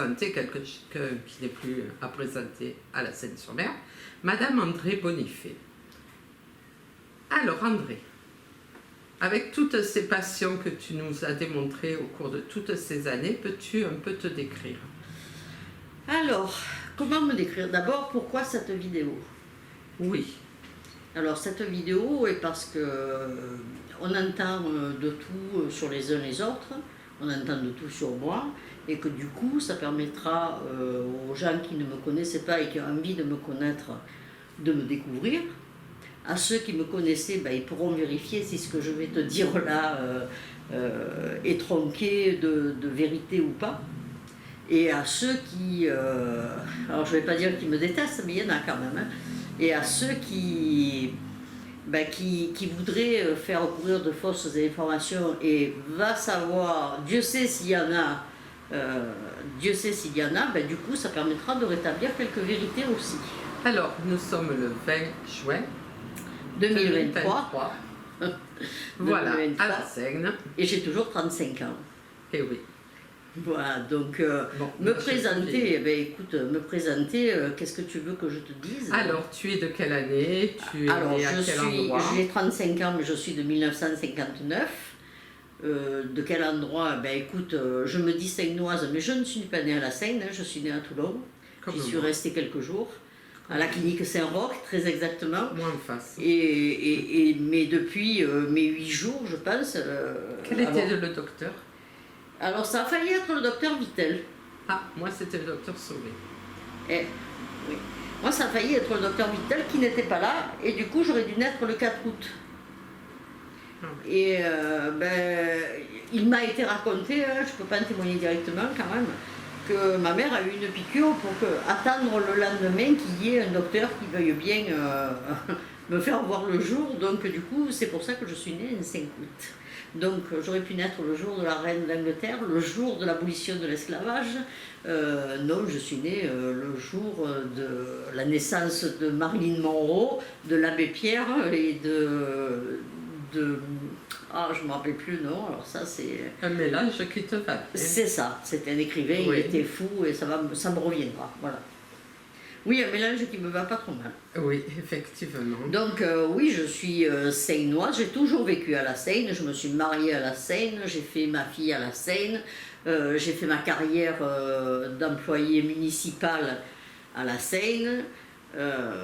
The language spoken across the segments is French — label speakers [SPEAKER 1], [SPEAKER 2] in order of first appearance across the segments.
[SPEAKER 1] présenter quelqu'un qui n'est plus à présenter à la Seine-sur-Mer, Madame André Bonifay. Alors André, avec toutes ces passions que tu nous as démontrées au cours de toutes ces années, peux-tu un peu te décrire?
[SPEAKER 2] Alors, comment me décrire? D'abord, pourquoi cette vidéo?
[SPEAKER 1] Oui.
[SPEAKER 2] Alors, cette vidéo est parce que on entend de tout sur les uns les autres, on entend de tout sur moi, et que du coup, ça permettra aux gens qui ne me connaissaient pas et qui ont envie de me connaître, de me découvrir. À ceux qui me connaissaient, ben, ils pourront vérifier si ce que je vais te dire là est tronqué de vérité ou pas. Et à ceux qui, alors je ne vais pas dire qu'ils me détestent, mais il y en a quand même, hein. Et à ceux qui voudraient faire courir de fausses informations, et va savoir, Dieu sait s'il y en a, ben, du coup ça permettra de rétablir quelques vérités aussi.
[SPEAKER 1] Alors, nous sommes le 20 juin
[SPEAKER 2] 2023.
[SPEAKER 1] Voilà,
[SPEAKER 2] 2023.
[SPEAKER 1] à la Seine.
[SPEAKER 2] Et j'ai toujours 35 ans.
[SPEAKER 1] Et oui.
[SPEAKER 2] Voilà, donc
[SPEAKER 1] Bon,
[SPEAKER 2] me présenter, qu'est-ce que tu veux que je te dise?
[SPEAKER 1] Alors, tu es de quelle année? Tu es né à quel endroit?
[SPEAKER 2] J'ai 35 ans, mais je suis de 1959. De quel endroit? Ben écoute, je me dis seinoise, mais je ne suis pas née à la Seine, hein, je suis née à Toulon. J'y suis restée quelques jours, à la clinique Saint-Roch, très exactement.
[SPEAKER 1] Moi en face.
[SPEAKER 2] Mais depuis mes 8 jours, je pense...
[SPEAKER 1] Quel était le docteur?
[SPEAKER 2] Alors ça a failli être le docteur Vittel.
[SPEAKER 1] Ah, moi c'était le docteur Sauvé.
[SPEAKER 2] Oui. Moi ça a failli être le docteur Vittel qui n'était pas là, et du coup j'aurais dû naître le 4 août. Et il m'a été raconté, hein, je ne peux pas en témoigner directement quand même, que ma mère a eu une piqûre pour attendre le lendemain qu'il y ait un docteur qui veuille bien me faire voir le jour. Donc du coup c'est pour ça que je suis née le 5 août. Donc j'aurais pu naître le jour de la reine d'Angleterre, le jour de l'abolition de l'esclavage. Non, je suis née le jour de la naissance de Marilyn Monroe, de l'abbé Pierre et ah, je ne me rappelle plus le nom, alors ça c'est...
[SPEAKER 1] Un mélange qui te va.
[SPEAKER 2] C'est ça, c'était un écrivain, oui. Il était fou et ça me reviendra, voilà. Oui, un mélange qui me va pas trop mal.
[SPEAKER 1] Oui, effectivement.
[SPEAKER 2] Donc oui, je suis seinoise, j'ai toujours vécu à la Seine, je me suis mariée à la Seine, j'ai fait ma fille à la Seine, j'ai fait ma carrière d'employée municipale à la Seine.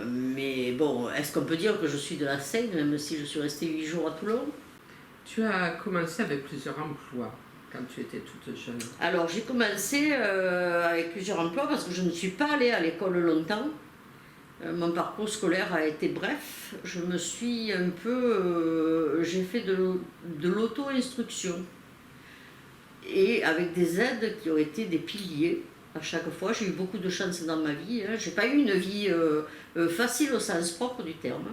[SPEAKER 2] Mais bon, est-ce qu'on peut dire que je suis de la Seine, même si je suis restée 8 jours à Toulon?
[SPEAKER 1] Tu as commencé avec plusieurs emplois quand tu étais toute jeune.
[SPEAKER 2] Alors j'ai commencé avec plusieurs emplois parce que je ne suis pas allée à l'école longtemps. Mon parcours scolaire a été bref. Je me suis un peu... j'ai fait de l'auto-instruction. Et avec des aides qui ont été des piliers. À chaque fois, j'ai eu beaucoup de chance dans ma vie. Hein. J'ai pas eu une vie facile au sens propre du terme.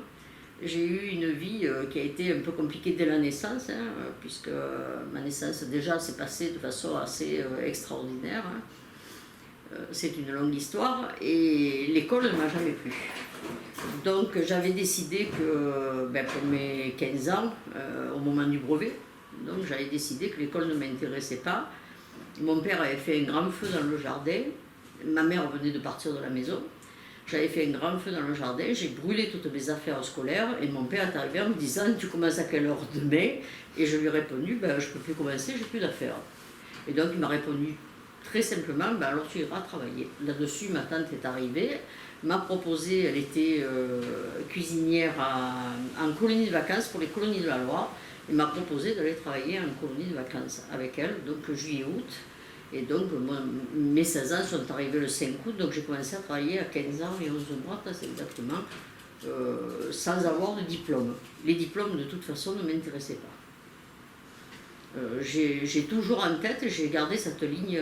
[SPEAKER 2] J'ai eu une vie qui a été un peu compliquée dès la naissance, hein, puisque ma naissance déjà s'est passée de façon assez extraordinaire. Hein. C'est une longue histoire et l'école ne m'a jamais plu. Donc j'avais décidé que pour mes 15 ans, au moment du brevet, donc j'avais décidé que l'école ne m'intéressait pas. Mon père avait fait un grand feu dans le jardin, ma mère venait de partir de la maison. J'avais fait un grand feu dans le jardin, j'ai brûlé toutes mes affaires scolaires et mon père est arrivé en me disant « Tu commences à quelle heure demain ?» Et je lui ai répondu « Je ne peux plus commencer, j'ai plus d'affaires. » Et donc il m'a répondu très simplement « Alors tu iras travailler. » Là-dessus, ma tante est arrivée, m'a proposé, elle était cuisinière en colonie de vacances pour les colonies de la Loire, et m'a proposé d'aller travailler en colonie de vacances avec elle, donc juillet-août. Et donc, mes 16 ans sont arrivés le 5 août, donc j'ai commencé à travailler à 15 ans et 11 mois, c'est exactement, sans avoir de diplôme. Les diplômes, de toute façon, ne m'intéressaient pas. J'ai toujours en tête, j'ai gardé cette ligne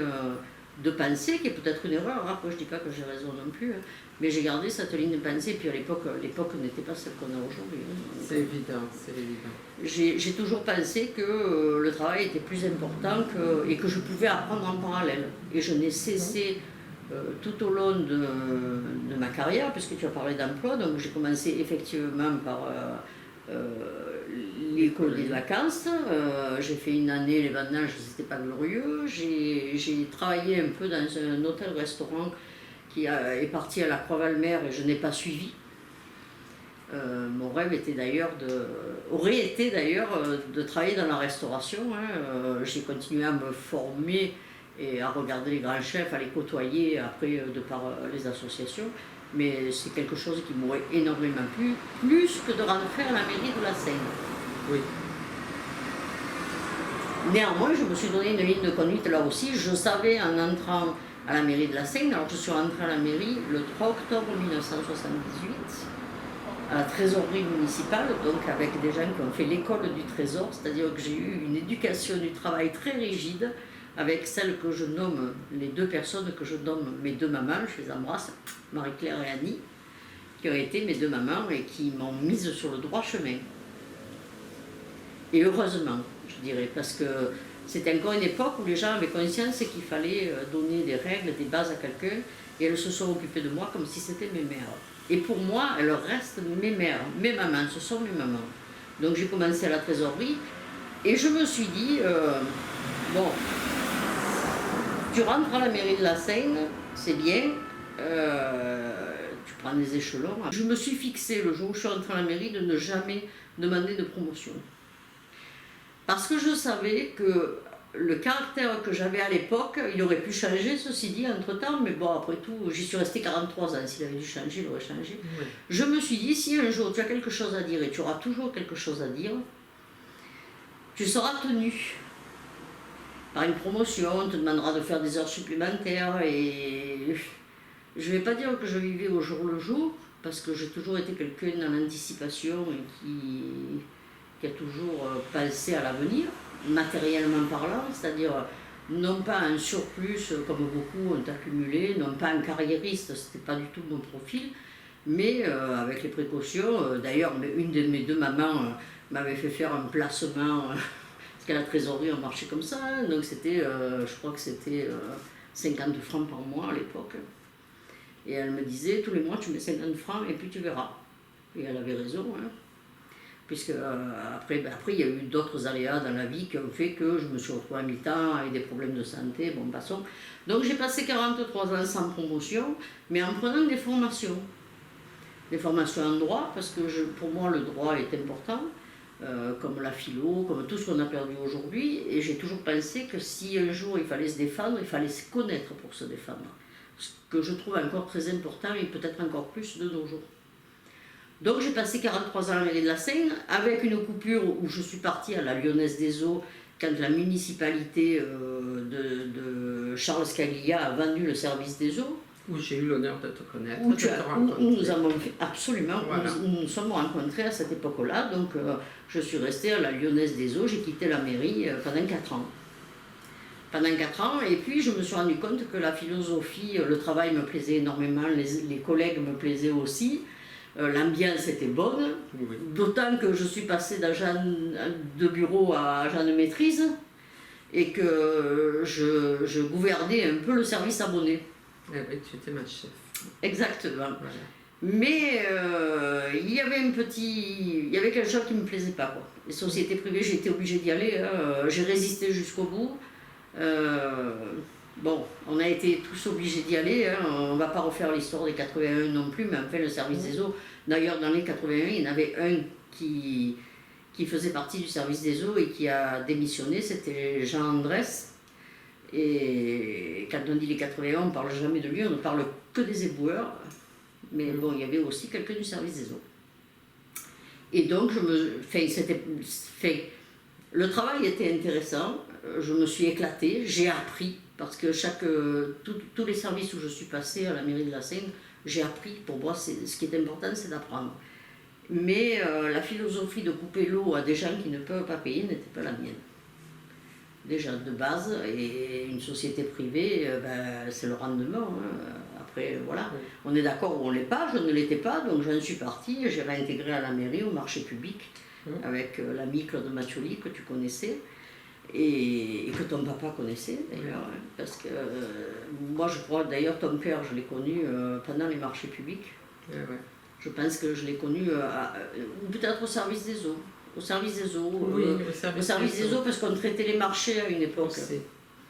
[SPEAKER 2] de pensée, qui est peut-être une erreur, après je ne dis pas que j'ai raison non plus, hein, mais j'ai gardé cette ligne de pensée, puis à l'époque n'était pas celle qu'on a aujourd'hui. Hein,
[SPEAKER 1] c'est évident, c'est évident.
[SPEAKER 2] J'ai toujours pensé que le travail était plus important et que je pouvais apprendre en parallèle. Et je n'ai cessé tout au long de ma carrière, puisque tu as parlé d'emploi, donc j'ai commencé effectivement par les colonies de vacances. J'ai fait une année, les vendanges, c'était pas glorieux. J'ai travaillé un peu dans un hôtel-restaurant qui est parti à la Croix-Valmer et je n'ai pas suivi. Mon rêve aurait été d'ailleurs de travailler dans la restauration. J'ai continué à me former et à regarder les grands chefs, à les côtoyer après de par les associations. Mais c'est quelque chose qui m'aurait énormément plu, plus que de rentrer à la mairie de la Seine.
[SPEAKER 1] Oui.
[SPEAKER 2] Néanmoins, je me suis donné une ligne de conduite là aussi. Je savais en entrant à la mairie de la Seine, alors je suis rentrée à la mairie le 3 octobre 1978, à la trésorerie municipale, donc avec des gens qui ont fait l'école du trésor, c'est-à-dire que j'ai eu une éducation du travail très rigide, avec celles que je nomme, les deux personnes que je nomme mes deux mamans, je les embrasse, Marie-Claire et Annie, qui ont été mes deux mamans et qui m'ont mise sur le droit chemin. Et heureusement, je dirais, parce que c'était encore une époque où les gens avaient conscience qu'il fallait donner des règles, des bases à quelqu'un, et elles se sont occupées de moi comme si c'était mes mères. Et pour moi, elles restent mes mères, mes mamans, ce sont mes mamans. Donc j'ai commencé à la trésorerie, et je me suis dit, bon, tu rentres à la mairie de la Seine, c'est bien, tu prends des échelons. Je me suis fixé le jour où je suis rentrée à la mairie de ne jamais demander de promotion. Parce que je savais que le caractère que j'avais à l'époque, il aurait pu changer, ceci dit, entre-temps, mais bon, après tout, j'y suis restée 43 ans, s'il avait dû changer, il aurait changé. Oui. Je me suis dit, si un jour tu as quelque chose à dire, et tu auras toujours quelque chose à dire, tu seras tenu par une promotion, on te demandera de faire des heures supplémentaires, et je ne vais pas dire que je vivais au jour le jour, parce que j'ai toujours été quelqu'un dans l'anticipation et qui a toujours pensé à l'avenir, matériellement parlant, c'est-à-dire non pas un surplus comme beaucoup ont accumulé, non pas un carriériste, ce n'était pas du tout mon profil, mais avec les précautions. D'ailleurs, une de mes deux mamans m'avait fait faire un placement, parce qu'à la trésorerie on marchait comme ça, donc c'était, je crois que c'était 50 francs par mois à l'époque. Et elle me disait, tous les mois tu mets 50 francs et puis tu verras. Et elle avait raison, hein. Puisque après il y a eu d'autres aléas dans la vie qui ont fait que je me suis retrouvée à mi-temps avec des problèmes de santé, bon passons. Donc j'ai passé 43 ans sans promotion, mais en prenant des formations. Des formations en droit, parce que pour moi le droit est important, comme la philo, comme tout ce qu'on a perdu aujourd'hui, et j'ai toujours pensé que si un jour il fallait se défendre, il fallait se connaître pour se défendre. Ce que je trouve encore très important, et peut-être encore plus de nos jours. Donc j'ai passé 43 ans à la mairie de la Seine, avec une coupure où je suis partie à la Lyonnaise des Eaux, quand la municipalité de Charles Scaglia a vendu le service des eaux.
[SPEAKER 1] Où j'ai eu l'honneur de te connaître,
[SPEAKER 2] où nous avons fait, absolument,
[SPEAKER 1] voilà.
[SPEAKER 2] nous nous sommes rencontrés à cette époque-là, donc je suis restée à la Lyonnaise des Eaux, j'ai quitté la mairie pendant 4 ans. Pendant 4 ans, et puis je me suis rendu compte que la philosophie, le travail me plaisait énormément, les collègues me plaisaient aussi. L'ambiance était bonne, oui. D'autant que je suis passée d'agent de bureau à agent de maîtrise et que je gouvernais un peu le service abonné.
[SPEAKER 1] Eh oui, tu étais ma chef.
[SPEAKER 2] Exactement.
[SPEAKER 1] Voilà.
[SPEAKER 2] Mais il y avait quelque chose qui ne me plaisait pas, quoi. Les sociétés privées, j'ai été obligée d'y aller, hein. J'ai résisté jusqu'au bout. Bon, on a été tous obligés d'y aller, hein. On ne va pas refaire l'histoire des 81 non plus, mais enfin le service des eaux, d'ailleurs dans les 81, il y en avait un qui faisait partie du service des eaux et qui a démissionné, c'était Jean Andrès. Et quand on dit les 81, on ne parle jamais de lui, on ne parle que des éboueurs, mais bon, il y avait aussi quelqu'un du service des eaux. Et donc, le travail était intéressant, je me suis éclatée, j'ai appris, parce que tous les services où je suis passée à la mairie de la Seine, j'ai appris. Pour moi, ce qui est important, c'est d'apprendre. Mais la philosophie de couper l'eau à des gens qui ne peuvent pas payer n'était pas la mienne. Déjà de base, et une société privée, c'est le rendement. Hein. Après, voilà, on est d'accord ou on ne l'est pas, je ne l'étais pas, donc j'en suis partie, j'ai réintégré à la mairie, au marché public, avec l'ami Claude Mathioli que tu connaissais. Et que ton papa connaissait d'ailleurs, hein, parce que moi je crois d'ailleurs ton père je l'ai connu pendant les marchés publics. Ouais. Je pense que je l'ai connu, ou peut-être au service des eaux. au service des eaux.
[SPEAKER 1] Oui,
[SPEAKER 2] au service des eaux, parce qu'on traitait les marchés à une époque.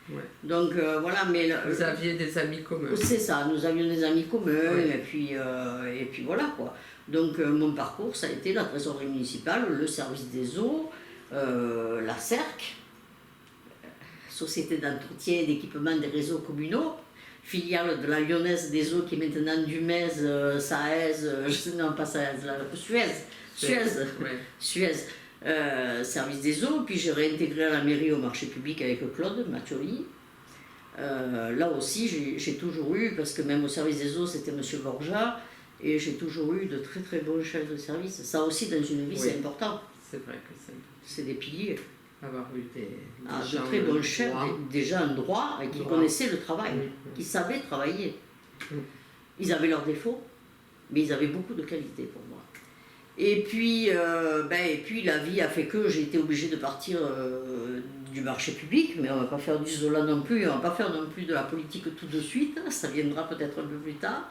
[SPEAKER 1] Ouais.
[SPEAKER 2] Donc voilà, mais...
[SPEAKER 1] Vous aviez des amis communs.
[SPEAKER 2] C'est ça, nous avions des amis communs, et puis voilà quoi. Donc mon parcours, ça a été la trésorerie municipale, le service des eaux, la CERC, Société d'entretien et d'équipement des réseaux communaux, filiale de la Lyonnaise des eaux qui est maintenant Dumez, Saez, non pas Saez, Suez, service des eaux, puis j'ai réintégré à la mairie au marché public avec Claude Mathioli. Là aussi, j'ai toujours eu, parce que même au service des eaux, c'était M. Borja, et j'ai toujours eu de très très bons chefs de service. Ça aussi, dans une vie, c'est important.
[SPEAKER 1] C'est vrai que
[SPEAKER 2] c'est des piliers.
[SPEAKER 1] Avoir eu des
[SPEAKER 2] de très bons chefs, déjà en droit, et qui connaissaient le travail, qui savaient travailler. Ils avaient leurs défauts, mais ils avaient beaucoup de qualités pour moi. Et puis la vie a fait que j'ai été obligée de partir du marché public, mais on ne va pas faire du Zola non plus, on ne va pas faire non plus de la politique tout de suite, ça viendra peut-être un peu plus tard.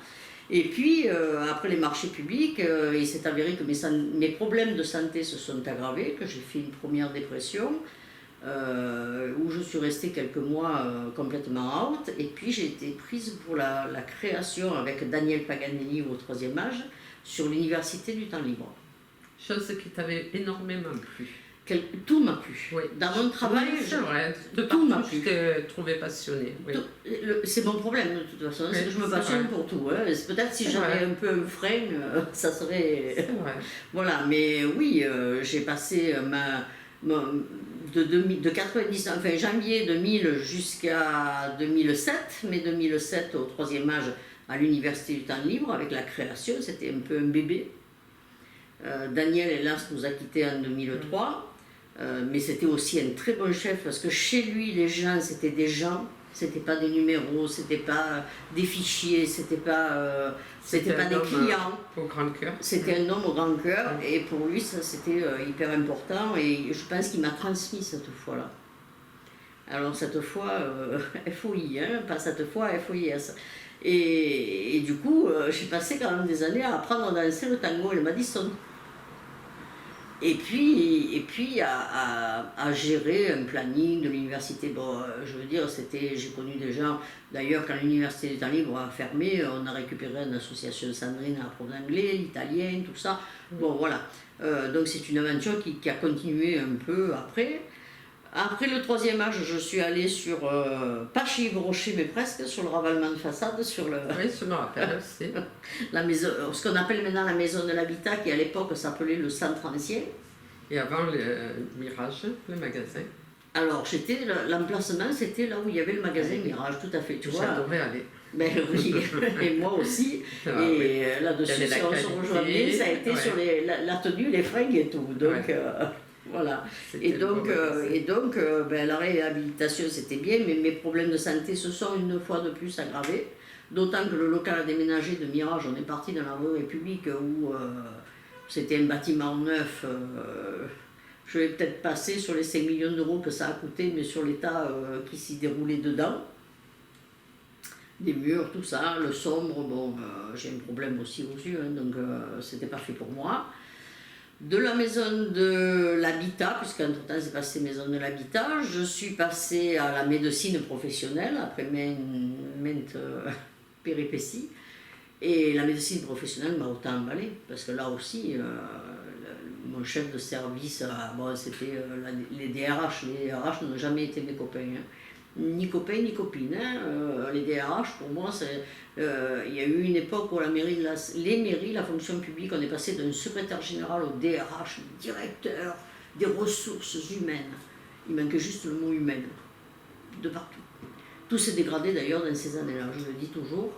[SPEAKER 2] Et puis, après les marchés publics, il s'est avéré que mes problèmes de santé se sont aggravés, que j'ai fait une première dépression, où je suis restée quelques mois complètement out, et puis j'ai été prise pour la création avec Daniel Paganelli au 3e âge, sur l'université du temps libre.
[SPEAKER 1] Chose qui t'avait énormément plu.
[SPEAKER 2] Tout m'a plu.
[SPEAKER 1] Oui.
[SPEAKER 2] Dans mon travail,
[SPEAKER 1] c'est vrai.
[SPEAKER 2] tout m'a plu.
[SPEAKER 1] Je t'ai trouvé passionnée. Oui.
[SPEAKER 2] C'est mon problème de toute façon,
[SPEAKER 1] Oui,
[SPEAKER 2] je me passionne pour tout. Hein. Peut-être si j'avais un peu un frein, ça serait...
[SPEAKER 1] C'est vrai.
[SPEAKER 2] Voilà, mais oui, j'ai passé de 90, enfin, janvier 2000 jusqu'à 2007, mais 2007 au 3e âge à l'université du temps libre avec la création, c'était un peu un bébé. Daniel, hélas, nous a quittés en 2003. Mais c'était aussi un très bon chef parce que chez lui, les gens, c'était des gens, c'était pas des numéros, c'était pas des fichiers, c'était pas des clients.
[SPEAKER 1] Au grand cœur.
[SPEAKER 2] C'était un homme au grand cœur et pour lui, ça c'était hyper important et je pense qu'il m'a transmis cette foi-là. Alors cette fois, FOI, hein, pas cette fois, FOIS. Et du coup, j'ai passé quand même des années à apprendre à danser le tango et le Madison. Et puis à gérer un planning de l'université. Bon, je veux dire, j'ai connu des gens, d'ailleurs quand l'université du temps libre a fermé, on a récupéré une association Sandrine à apprendre l'anglais, l'italien, tout ça. Bon, voilà. Donc c'est une aventure qui a continué un peu après. Après le 3e âge, je suis allée sur, pas chez Yves Rocher, mais presque, sur le ravalement de façade, sur le...
[SPEAKER 1] Oui, je me rappelle aussi.
[SPEAKER 2] La maison, ce qu'on appelle maintenant la maison de l'habitat, qui à l'époque s'appelait le centre ancien.
[SPEAKER 1] Et avant le Mirage, le magasin.
[SPEAKER 2] Alors, l'emplacement, c'était là où il y avait le magasin Mirage, tout à fait. Tu vois.
[SPEAKER 1] J'adorais aller.
[SPEAKER 2] Ben oui, et moi aussi. Et là-dessus, si on se rejoignait, ça a été sur la tenue, les fringues et tout. Donc... Voilà. Et donc la réhabilitation c'était bien, mais mes problèmes de santé se sont une fois de plus aggravés. D'autant que le local a déménagé de Mirage, on est parti dans la rue République où c'était un bâtiment neuf. Je vais peut-être passer sur les 5 millions d'euros que ça a coûté, mais sur l'état qui s'y déroulait dedans. Des murs, tout ça, le sombre, bon, j'ai un problème aussi aux yeux, hein, donc c'était pas fait pour moi. De la maison de l'habitat, puisqu'entre-temps c'est passé maison de l'habitat, je suis passée à la médecine professionnelle après maintes péripéties. Et la médecine professionnelle m'a autant emballé, parce que là aussi, mon chef de service, bon, c'était les DRH. Les DRH n'ont jamais été mes copains. Hein. Ni copains ni copines. Hein. Les DRH, pour moi, il y a eu une époque où les mairies, la fonction publique, on est passé d'un secrétaire général au DRH, directeur des ressources humaines. Il manquait juste le mot humaine, de partout. Tout s'est dégradé d'ailleurs dans ces années-là, je le dis toujours.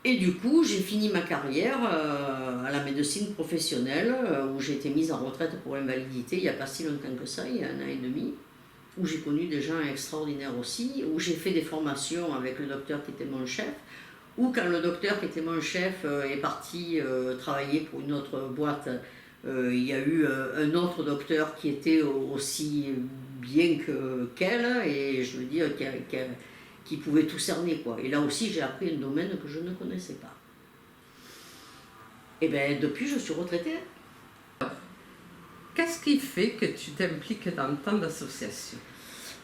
[SPEAKER 2] Et du coup, j'ai fini ma carrière à la médecine professionnelle, où j'ai été mise en retraite pour invalidité il n'y a pas si longtemps que ça, il y a 1 an et demi. Où j'ai connu des gens extraordinaires aussi, où j'ai fait des formations avec le docteur qui était mon chef, ou quand le docteur qui était mon chef est parti travailler pour une autre boîte, il y a eu un autre docteur qui était aussi bien qu'elle, et je veux dire qui pouvait tout cerner, quoi. Et là aussi j'ai appris un domaine que je ne connaissais pas. Et bien depuis je suis retraitée.
[SPEAKER 1] Qu'est-ce qui fait que tu t'impliques dans tant d'associations?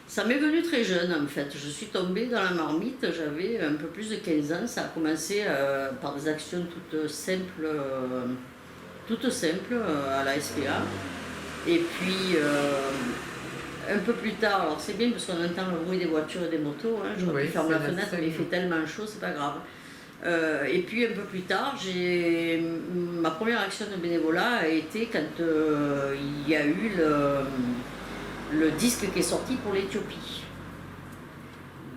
[SPEAKER 2] Ça m'est venu très jeune en fait. Je suis tombée dans la marmite, j'avais un peu plus de 15 ans. Ça a commencé par des actions toutes simples à la SPA. Et puis un peu plus tard, alors c'est bien parce qu'on entend le bruit des voitures et des motos, hein, j'aurais pu fermer la fenêtre mais il fait tellement chaud, c'est pas grave. Et puis un peu plus tard, ma première action de bénévolat a été quand il y a eu le disque qui est sorti pour l'Éthiopie.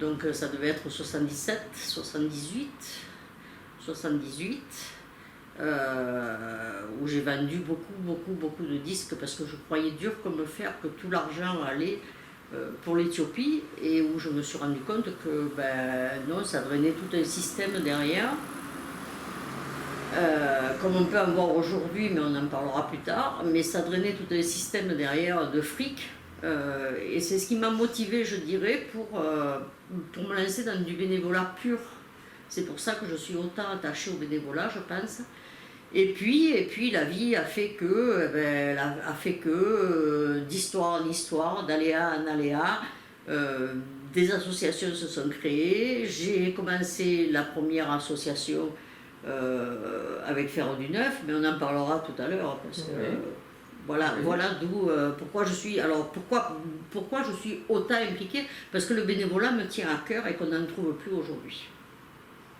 [SPEAKER 2] Donc ça devait être 77, 78, où j'ai vendu beaucoup de disques parce que je croyais dur comme fer que tout l'argent allait pour l'Éthiopie, et où je me suis rendu compte que non, ça drainait tout un système derrière, comme on peut en voir aujourd'hui, mais on en parlera plus tard, mais ça drainait tout un système derrière de fric, et c'est ce qui m'a motivée, je dirais, pour me lancer dans du bénévolat pur. C'est pour ça que je suis autant attachée au bénévolat, je pense. Et puis la vie a fait que, d'histoire en histoire, d'aléa en aléa, des associations se sont créées. J'ai commencé la première association avec Faire du Neuf, mais on en parlera tout à l'heure. Parce que, voilà d'où pourquoi je suis autant impliquée, parce que le bénévolat me tient à cœur et qu'on n'en trouve plus aujourd'hui.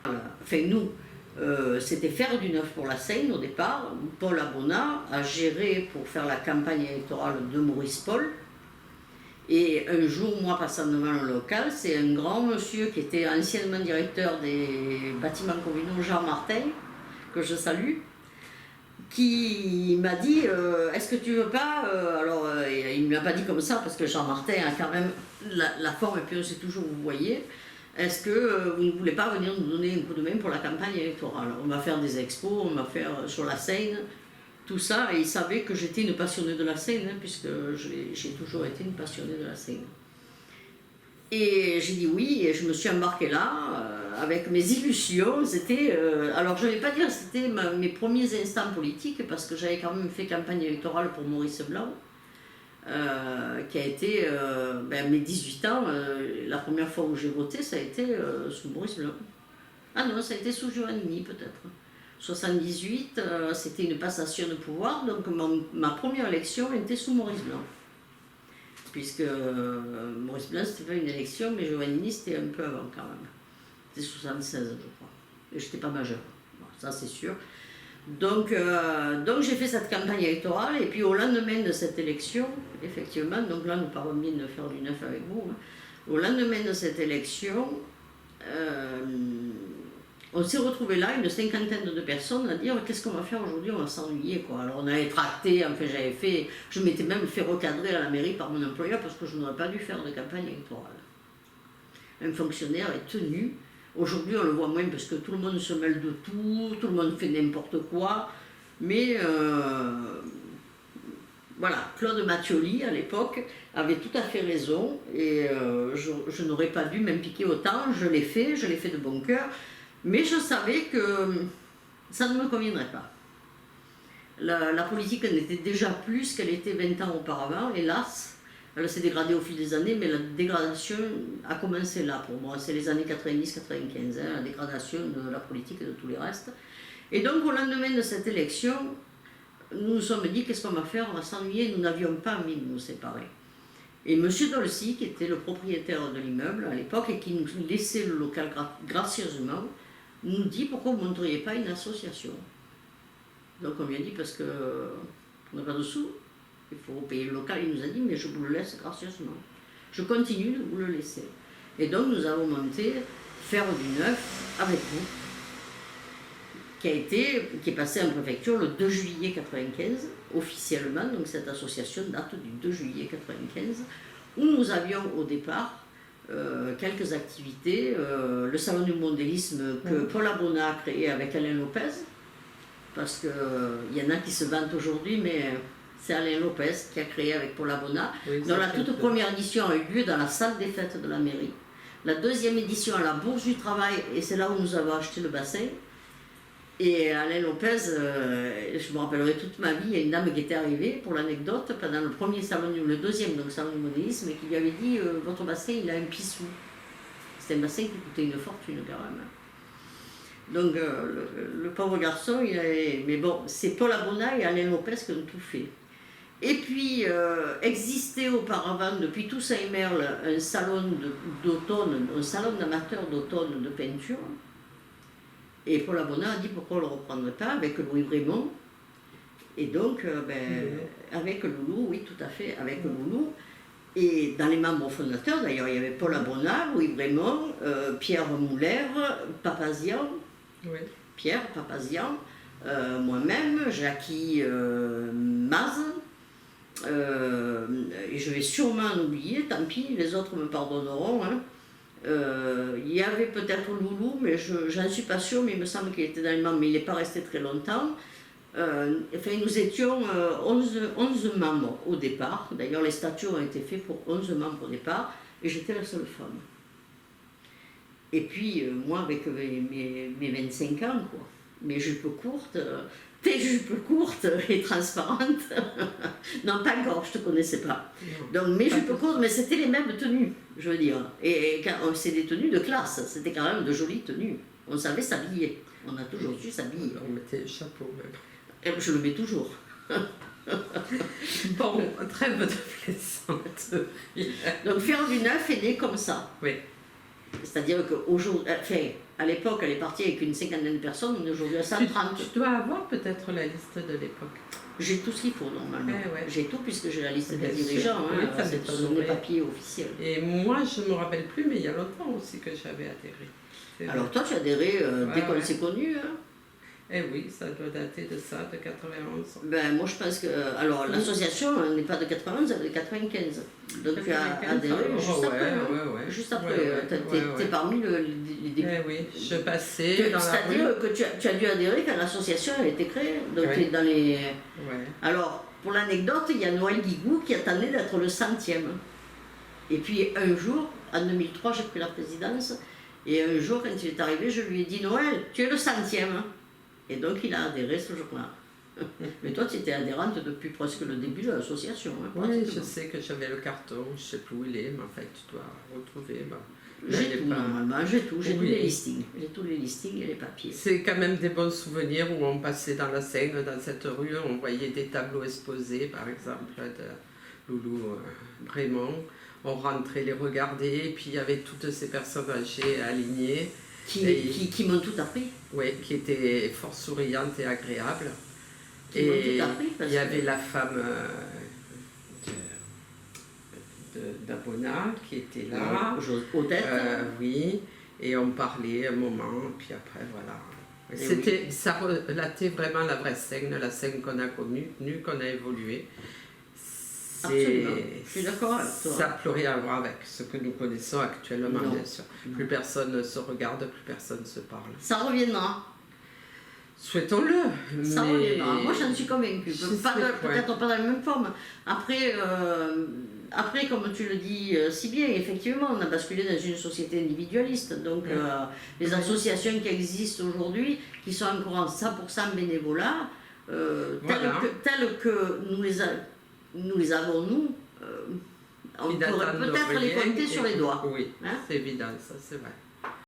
[SPEAKER 2] Enfin, nous, c'était Faire du Neuf pour la Seine au départ. Paul Abonnat a géré pour faire la campagne électorale de Maurice Paul. Et un jour, moi passant devant le local, c'est un grand monsieur qui était anciennement directeur des bâtiments communaux, Jean Martin, que je salue, qui m'a dit est-ce que tu veux pas alors il ne me l'a pas dit comme ça parce que Jean Martin a quand même la forme, et puis c'est toujours vous voyez. Est-ce que vous ne voulez pas venir nous donner un coup de main pour la campagne électorale? On va faire des expos, on va faire sur la Seine, tout ça. Et il savait que j'étais une passionnée de la Seine, hein, puisque j'ai toujours été une passionnée de la Seine. Et j'ai dit oui, et je me suis embarquée là, avec mes illusions. C'était, alors je ne vais pas dire que c'était mes premiers instants politiques, parce que j'avais quand même fait campagne électorale pour Maurice Blanc. Qui a été mes 18 ans, la première fois où j'ai voté, ça a été sous Maurice Blanc. Ah non, ça a été sous Giovannini peut-être. 78, c'était une passation de pouvoir, donc ma première élection était sous Maurice Blanc. Puisque Maurice Blanc, c'était pas une élection, mais Giovannini, c'était un peu avant quand même. C'était 76, je crois. Et je n'étais pas majeure, bon, ça c'est sûr. Donc j'ai fait cette campagne électorale, et puis au lendemain de cette élection, effectivement, donc là nous parlons bien de Faire du Neuf avec vous, hein, au lendemain de cette élection, on s'est retrouvés là, une cinquantaine de personnes, à dire qu'est-ce qu'on va faire aujourd'hui, on va s'ennuyer quoi. Alors on avait tracté, enfin je m'étais même fait recadrer à la mairie par mon employeur parce que je n'aurais pas dû faire de campagne électorale. Un fonctionnaire est tenu. Aujourd'hui, on le voit moins parce que tout le monde se mêle de tout le monde fait n'importe quoi. Mais voilà, Claude Mattioli, à l'époque, avait tout à fait raison. Et je n'aurais pas dû m'impliquer autant. Je l'ai fait de bon cœur. Mais je savais que ça ne me conviendrait pas. La politique n'était déjà plus ce qu'elle était 20 ans auparavant, hélas. Elle s'est dégradée au fil des années, mais la dégradation a commencé là pour moi. C'est les années 90-95, hein, la dégradation de la politique et de tous les restes. Et donc au lendemain de cette élection, nous nous sommes dit qu'est-ce qu'on va faire, on va s'ennuyer, nous n'avions pas envie de nous séparer. Et M. Dolcy, qui était le propriétaire de l'immeuble à l'époque et qui nous laissait le local gracieusement, nous dit pourquoi vous ne monteriez pas une association. Donc on lui a dit parce qu'on n'a pas de sous. Il faut payer le local, il nous a dit, mais je vous le laisse gracieusement. Je continue de vous le laisser. Et donc nous avons monté Faire du Neuf avec vous, qui est passé en préfecture le 2 juillet 95, officiellement. Donc cette association date du 2 juillet 95, où nous avions au départ quelques activités. Le salon du modélisme que Paul Abonnat a créé avec Alain Lopez, parce qu'il y en a qui se vantent aujourd'hui, mais c'est Alain Lopez qui a créé avec Paul Abonnat. Oui, dont la toute première édition a eu lieu dans la salle des fêtes de la mairie. La deuxième édition à la Bourse du Travail, et c'est là où nous avons acheté le bassin. Et Alain Lopez, je me rappellerai toute ma vie, il y a une dame qui était arrivée, pour l'anecdote, pendant le premier salon, le deuxième donc, salon du modélisme, et qui lui avait dit votre bassin, il a un pissou. C'était un bassin qui coûtait une fortune quand même. Donc le pauvre garçon, mais bon, c'est Paul Abona et Alain Lopez qui ont tout fait. Et puis, existait auparavant, depuis Toussaint Merle, un salon d'automne, un salon d'amateurs d'automne de peinture. Et Paul Abona a dit pourquoi on ne le reprendrait pas avec Louis Brémond. Et donc, avec Loulou, oui, tout à fait, avec Loulou. Et dans les membres fondateurs, d'ailleurs, il y avait Paul Abona, Louis Brémond, Pierre Mouler, Papazian,
[SPEAKER 1] Oui.
[SPEAKER 2] Pierre Papazian, moi-même, Jackie Maz. Et je vais sûrement en oublier, tant pis, les autres me pardonneront. Hein. Il y avait peut-être Loulou, mais j'en suis pas sûre, mais il me semble qu'il était dans les membres, mais il n'est pas resté très longtemps. Enfin, nous étions 11 membres au départ. D'ailleurs, les statuts ont été faits pour 11 membres au départ, et j'étais la seule femme. Et puis, moi, avec mes 25 ans, quoi, mes jupes courtes, tes jupes courtes et transparentes. Non, pas encore, je ne te connaissais pas. Donc, mes jupes courtes, mais c'était les mêmes tenues, je veux dire. Et c'est des tenues de classe, c'était quand même de jolies tenues. On savait s'habiller, on a toujours su s'habiller.
[SPEAKER 1] On mettait le chapeau même.
[SPEAKER 2] Et je le mets toujours.
[SPEAKER 1] Bon, trêve de plaisanterie.
[SPEAKER 2] Donc, Faire du Neuf est né comme ça.
[SPEAKER 1] Oui.
[SPEAKER 2] C'est-à-dire qu'aujourd'hui, enfin, à l'époque, elle est partie avec une cinquantaine de personnes, on est aujourd'hui à 130.
[SPEAKER 1] Tu dois avoir peut-être la liste de l'époque.
[SPEAKER 2] J'ai tout ce qu'il faut normalement.
[SPEAKER 1] Ouais.
[SPEAKER 2] J'ai tout puisque j'ai la liste des
[SPEAKER 1] Bien sûr.
[SPEAKER 2] dirigeants.
[SPEAKER 1] Oui, ça
[SPEAKER 2] C'est
[SPEAKER 1] m'étonnerait.
[SPEAKER 2] des papiers officiels.
[SPEAKER 1] Et moi, je ne me rappelle plus, mais il y a longtemps aussi que j'avais adhéré. C'est
[SPEAKER 2] Alors
[SPEAKER 1] vrai.
[SPEAKER 2] toi, tu as adhéré dès qu'on
[SPEAKER 1] Ouais.
[SPEAKER 2] s'est connus. Hein.
[SPEAKER 1] Eh oui, ça doit dater de ça, de 91.
[SPEAKER 2] Ben, moi, je pense que... Alors, l'association n'est pas de 91, elle est de 95. Donc, tu as
[SPEAKER 1] 95,
[SPEAKER 2] adhéré juste après. Hein.
[SPEAKER 1] ouais.
[SPEAKER 2] Juste après.
[SPEAKER 1] Ouais,
[SPEAKER 2] T'es parmi les débuts.
[SPEAKER 1] Eh oui, je passais dans la rue.
[SPEAKER 2] C'est-à-dire que tu as dû adhérer quand l'association a été créée. Donc,
[SPEAKER 1] Ouais.
[SPEAKER 2] tu es dans les...
[SPEAKER 1] Ouais.
[SPEAKER 2] Alors, pour l'anecdote, il y a Noël Guigou qui attendait d'être le 100e. Et puis, un jour, en 2003, j'ai pris la présidence. Et un jour, quand il est arrivé, je lui ai dit « Noël, tu es le 100e ». Et donc, il a adhéré ce jour-là. Mais toi, tu étais adhérente depuis presque le début de l'association. Hein,
[SPEAKER 1] Oui,
[SPEAKER 2] pratiquement.
[SPEAKER 1] je sais que j'avais le carton, je ne sais plus où il est, mais en fait, tu dois retrouver.
[SPEAKER 2] J'ai tout, normalement, j'ai tout. J'ai tous
[SPEAKER 1] Oui.
[SPEAKER 2] les listings. J'ai tous les listings et les papiers.
[SPEAKER 1] C'est quand même des bons souvenirs où on passait dans la Seine, dans cette rue, on voyait des tableaux exposés, par exemple, de Loulou Brémond. On rentrait les regarder, et puis il y avait toutes ces personnes âgées alignées.
[SPEAKER 2] Qui m'ont tout appris.
[SPEAKER 1] Oui, qui étaient fort souriantes et agréables.
[SPEAKER 2] Qui m'ont
[SPEAKER 1] Et
[SPEAKER 2] tout appris.
[SPEAKER 1] il y avait la femme d'Abona qui était là.
[SPEAKER 2] Odette.
[SPEAKER 1] Oui, et on parlait un moment, puis après voilà. Ça relatait vraiment la vraie Seine, la Seine qu'on a connue, qu'on a évoluée.
[SPEAKER 2] Absolument. Je suis d'accord avec toi.
[SPEAKER 1] Ça n'a plus rien à voir avec ce que nous connaissons actuellement,
[SPEAKER 2] Non.
[SPEAKER 1] bien sûr. Plus personne ne se regarde, plus personne ne se parle.
[SPEAKER 2] Ça reviendra.
[SPEAKER 1] Souhaitons-le.
[SPEAKER 2] Ça
[SPEAKER 1] mais
[SPEAKER 2] reviendra. Moi, j'en suis convaincue.
[SPEAKER 1] Ouais.
[SPEAKER 2] Peut-être pas dans la même forme. Après, comme tu le dis si bien, effectivement, on a basculé dans une société individualiste. Donc, les associations qui existent aujourd'hui, qui sont encore en 100% bénévolat,
[SPEAKER 1] Voilà.
[SPEAKER 2] telles que nous les avons, on
[SPEAKER 1] Ils
[SPEAKER 2] pourrait
[SPEAKER 1] n'attendent
[SPEAKER 2] peut-être les
[SPEAKER 1] rien
[SPEAKER 2] compter sur les doigts.
[SPEAKER 1] Oui,
[SPEAKER 2] Hein?
[SPEAKER 1] c'est évident, ça, c'est vrai.